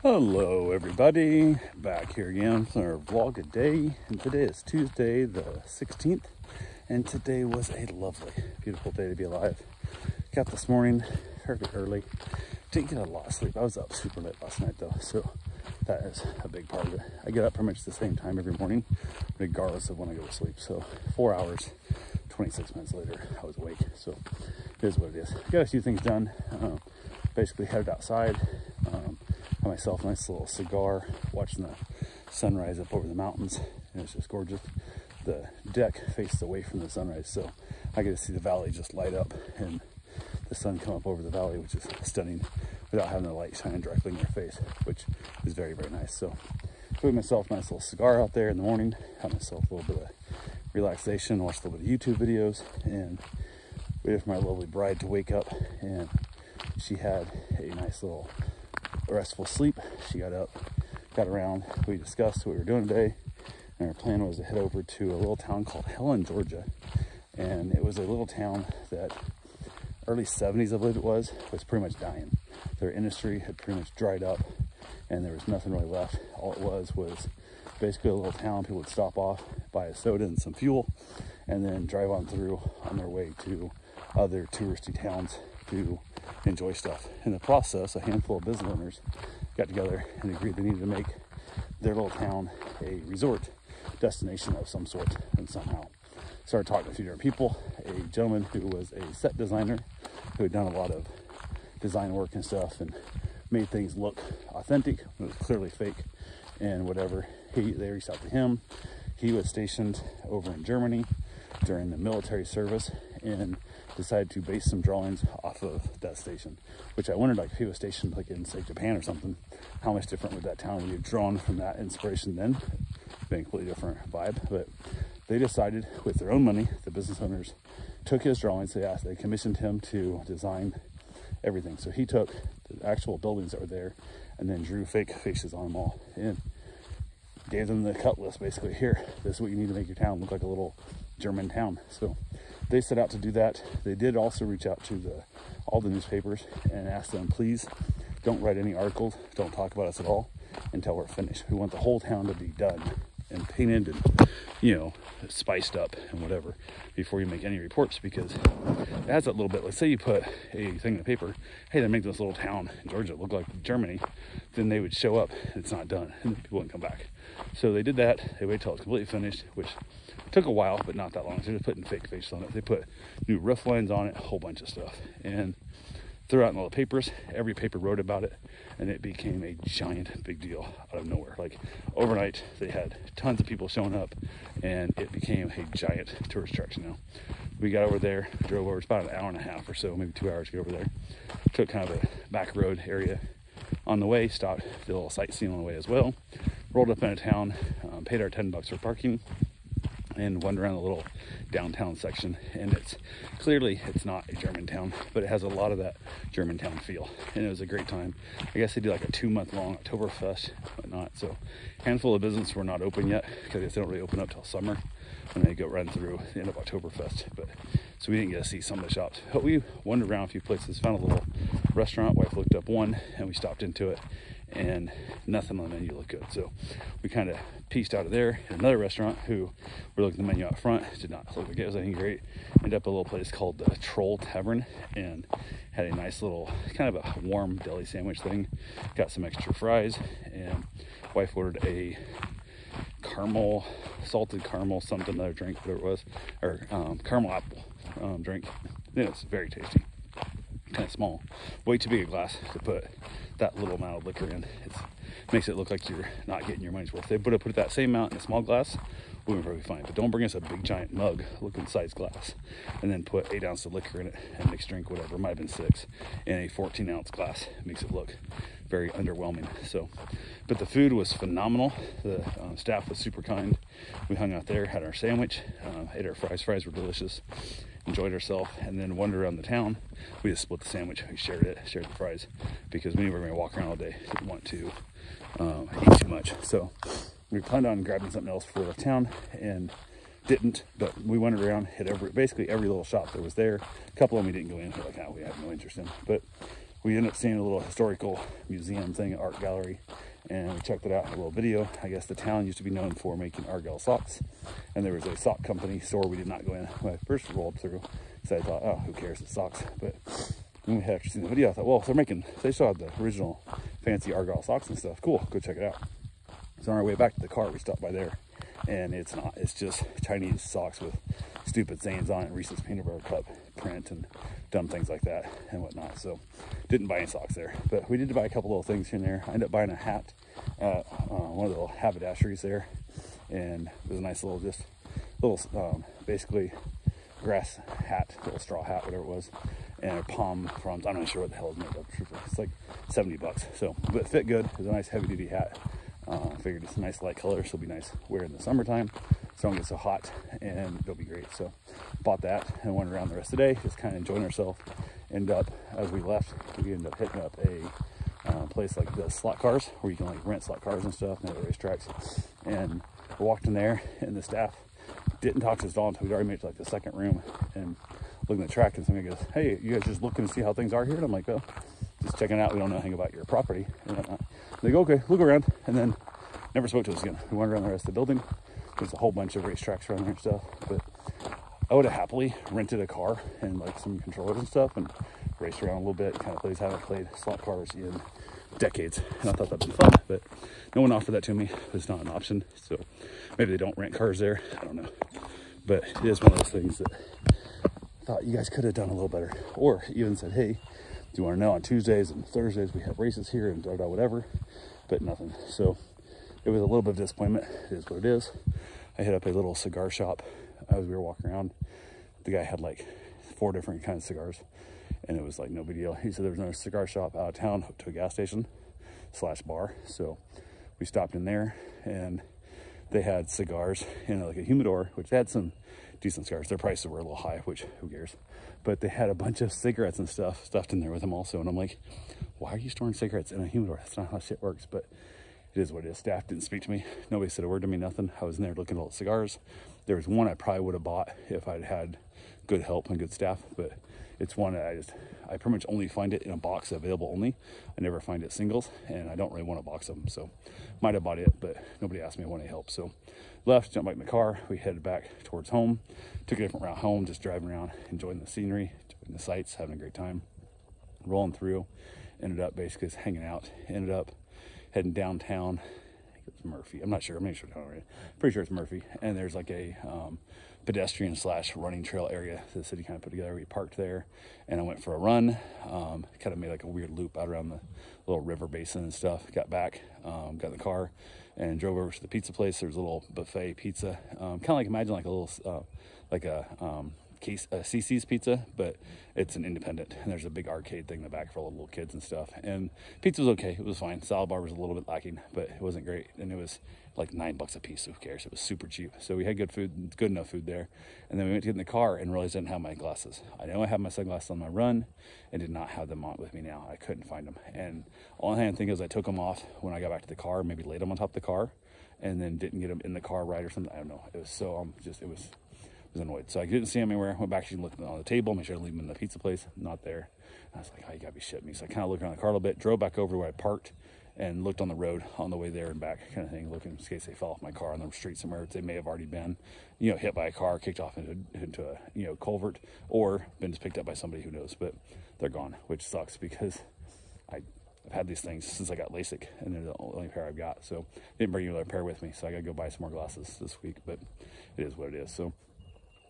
Hello everybody, back here again for our vlog a day, and today is Tuesday the 16th, and today was a lovely, beautiful day to be alive. Got this morning fairly early, didn't get a lot of sleep. I was up super late last night though, so that is a big part of it. I get up pretty much the same time every morning, regardless of when I go to sleep, so 4 hours, 26 minutes later, I was awake, so it is what it is. Got a few things done, basically headed outside, got myself a nice little cigar, watching the sunrise up over the mountains, and it's just gorgeous. The deck faces away from the sunrise, so I get to see the valley just light up and the sun come up over the valley, which is stunning without having the light shining directly in your face, which is very, very nice. So put myself a nice little cigar out there in the morning, have myself a little bit of relaxation, watch a little bit of YouTube videos, and waited for my lovely bride to wake up, and she had a nice little restful sleep. She got up, got around, we discussed what we were doing today, and our plan was to head over to a little town called Helen, Georgia. And it was a little town that early 70s, I believe it was pretty much dying. Their industry had pretty much dried up and there was nothing really left. All it was basically a little town. People would stop off, buy a soda and some fuel, and then drive on through on their way to other touristy towns to enjoy stuff. In the process, a handful of business owners got together and agreed they needed to make their little town a resort destination of some sort, and somehow started talking to a few different people. A gentleman who was a set designer who had done a lot of design work and stuff and made things look authentic. It was clearly fake and whatever. They reached out to him. He was stationed over in Germany during the military service and decided to base some drawings off of that station, which I wondered, like, if he was stationed like in, say, Japan or something, how much different would that town be drawn from that inspiration then? Been a completely different vibe. But they decided with their own money, the business owners took his drawings. They commissioned him to design everything. So he took the actual buildings that were there and then drew fake faces on them all and gave them the cut list, basically. Here, this is what you need to make your town look like a little German town. So they set out to do that. They did also reach out to all the newspapers and ask them, please don't write any articles, don't talk about us at all until we're finished. We want the whole town to be done and painted and, you know, spiced up and whatever before you make any reports, because it has that little bit. Let's say you put a thing in the paper, hey, they're making this little town in Georgia look like Germany, then they would show up, it's not done, and people wouldn't come back. So they did that. They waited till it was completely finished, which took a while, but not that long. So they're just putting fake faces on it. They put new roof lines on it, a whole bunch of stuff, and threw out in all the papers. Every paper wrote about it, and it became a giant big deal out of nowhere. Like overnight, they had tons of people showing up, and it became a giant tourist attraction. Now, we got over there, drove over. It's about an hour and a half or so, maybe 2 hours to get over there. Took kind of a back road area on the way, stopped, did a little sightseeing on the way as well. Rolled up in a town, paid our $10 for parking, and wandered around the little downtown section. And it's not a German town, but it has a lot of that Germantown feel, and it was a great time. I guess they do like a 2-month-long Oktoberfest, whatnot. So a handful of businesses were not open yet because they don't really open up till summer when they go run through the end of Oktoberfest. But so we didn't get to see some of the shops, but we wandered around a few places, found a little restaurant. Wife looked up one and we stopped into it, and nothing on the menu looked good. So we kind of pieced out of there. Another restaurant who we're looking at the menu out front, did not look like it was anything great. Ended up at a little place called the Troll Tavern and had a nice little kind of a warm deli sandwich thing. Got some extra fries, and wife ordered a salted caramel something, another drink, whatever it was, or caramel apple drink. And it's very tasty. Kind of small, way too big a glass to put that little amount of liquor in. It makes it look like you're not getting your money's worth. They would have put that same amount in a small glass, we would probably fine. But don't bring us a big giant mug looking size glass and then put 8 ounces of liquor in it and mix drink, whatever. It might have been 6 in a 14-ounce glass. It makes it look very underwhelming. So, but the food was phenomenal. The staff was super kind. We hung out there, had our sandwich, ate our fries. Fries were delicious. Enjoyed ourselves, and then wandered around the town. We just split the sandwich. We shared the fries, because we were going to walk around all day. Didn't want to eat too much. So we planned on grabbing something else for the town and didn't, but we wandered around, hit basically every little shop that was there. A couple of them we didn't go in. We're like, we have no interest in. But we ended up seeing a little historical museum thing, art gallery, and we checked it out, a little video. I guess the town used to be known for making Argyle socks, and there was a sock company store we did not go in when I first rolled through, because I thought, oh, who cares, it's socks. But when we had actually seen the video, I thought, well, if they still have the original fancy Argyle socks and stuff, cool, go check it out. So on our way back to the car, we stopped by there, and it's just Chinese socks with stupid sayings on it, Reese's peanut butter cup print and dumb things like that and whatnot. So didn't buy any socks there, but we did buy a couple little things here and there. I ended up buying a hat at one of the little haberdasheries there, and it was a nice little, basically grass hat, little straw hat, whatever it was, and a palm fronds. I'm not sure what the hell it's made of. It's like $70. So, but it fit good. It was a nice heavy duty hat. Figured it's a nice light color, so it'll be nice wear in the summertime, so it don't get so hot, and it'll be great. So bought that and went around the rest of the day, just kind of enjoying ourselves. As we left, we ended up hitting up a place like the slot cars, where you can like rent slot cars and stuff, and the racetracks. And we walked in there, and the staff didn't talk to us at all until we'd already made it to like the second room, and looking at the track, and somebody goes, "Hey, you guys just looking to see how things are here?" And I'm like, "Oh, just checking out. We don't know anything about your property and whatnot." They go, "Okay, look around," and then never spoke to us again. We went around the rest of the building. There's a whole bunch of racetracks around there and stuff, but I would have happily rented a car and like some controllers and stuff and raced around a little bit. Kind of haven't played slot cars in decades, and I thought that'd be fun, but no one offered that to me. It's not an option, so maybe they don't rent cars there. I don't know, but it is one of those things that I thought you guys could have done a little better, or even said, "Hey, do you want to know on Tuesdays and Thursdays we have races here and whatever," but nothing. So it was a little bit of disappointment. It is what it is. I hit up a little cigar shop as we were walking around. The guy had like 4 different kinds of cigars, and it was like no big deal. He said there was no cigar shop out of town to a gas station / bar. So we stopped in there, and they had cigars in like a humidor, which had some decent cigars. Their prices were a little high, which who cares? But they had a bunch of cigarettes and stuff stuffed in there with them also. And I'm like, why are you storing cigarettes in a humidor? That's not how shit works, but it is what it is. Staff didn't speak to me. Nobody said a word to me, nothing. I was in there looking at all the cigars. There was one I probably would have bought if I'd had good help and good staff, but it's one that I pretty much only find it in a box available only. I never find it singles, and I don't really want a box of them, so might have bought it, but nobody asked me if I wanted any help. So left, jumped back in the car. We headed back towards home, took a different route home, just driving around, enjoying the scenery, enjoying the sights, having a great time, rolling through. Ended up basically just hanging out. Ended up heading downtown. I think it's Murphy. I'm not sure. I'm not sure. Pretty sure it's Murphy. And there's like a pedestrian / running trail area the city kind of put together. We parked there, and I went for a run. Kind of made like a weird loop out around the little river basin and stuff. Got back, got in the car, and drove over to the pizza place. There's a little buffet pizza, kind of like, imagine like a little like a CC's Pizza, but it's an independent, and there's a big arcade thing in the back for all the little kids and stuff. And pizza was okay. It was fine. Salad bar was a little bit lacking, but it wasn't great. And it was like $9 a piece. So who cares? It was super cheap. So we had good food, good enough food there. And then we went to get in the car and realized I didn't have my glasses. I know I had my sunglasses on my run and did not have them on with me now. I couldn't find them. And all I had to think is I took them off when I got back to the car, maybe laid them on top of the car, and then didn't get them in the car right or something. I don't know. It was so, it was annoyed. So I didn't see them anywhere. Went back and looked on the table, make sure I leave them in the pizza place. Not there. And I was like, oh, you gotta be shitting me. So I kind of looked around the car a little bit, drove back over to where I parked, and looked on the road on the way there and back, kind of thing, looking in case they fell off my car on the street somewhere. They may have already been, hit by a car, kicked off into a, culvert, or been just picked up by somebody, who knows. But they're gone, which sucks because I've had these things since I got LASIK, and they're the only pair I've got. So I didn't bring another pair with me, so I gotta go buy some more glasses this week, but it is what it is. So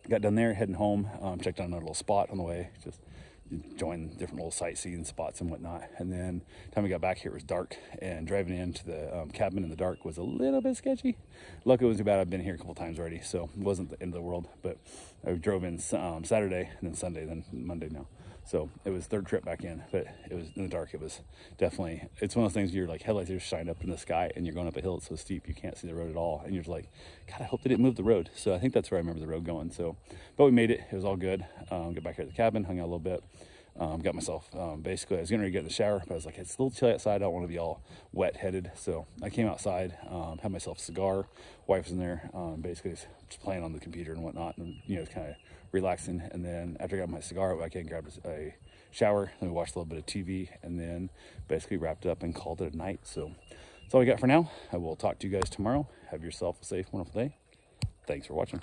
got done there, heading home, checked out another little spot on the way, just enjoying different little sightseeing spots and whatnot. And then time we got back here, it was dark, and driving into the cabin in the dark was a little bit sketchy. Luckily, it wasn't too bad. I've been here a couple times already, so it wasn't the end of the world. But I drove in Saturday, and then Sunday, then Monday now. So it was third trip back in, but it was in the dark. It was definitely, it's one of those things you're like, headlights are just shining up in the sky, and you're going up a hill. It's so steep you can't see the road at all, and you're just like, God, I hope they didn't move the road. So I think that's where I remember the road going. So, but we made it. It was all good. Got back here at the cabin, hung out a little bit. Got myself, basically, I was getting ready to get in the shower, but I was like, it's a little chilly outside. I don't want to be all wet-headed. So I came outside, had myself a cigar. Wife was in there, basically just playing on the computer and whatnot, and, kind of relaxing. And then after I got my cigar, I came and grabbed a shower, then we watched a little bit of TV, and then basically wrapped up and called it a night. So that's all we got for now. I will talk to you guys tomorrow. Have yourself a safe, wonderful day. Thanks for watching.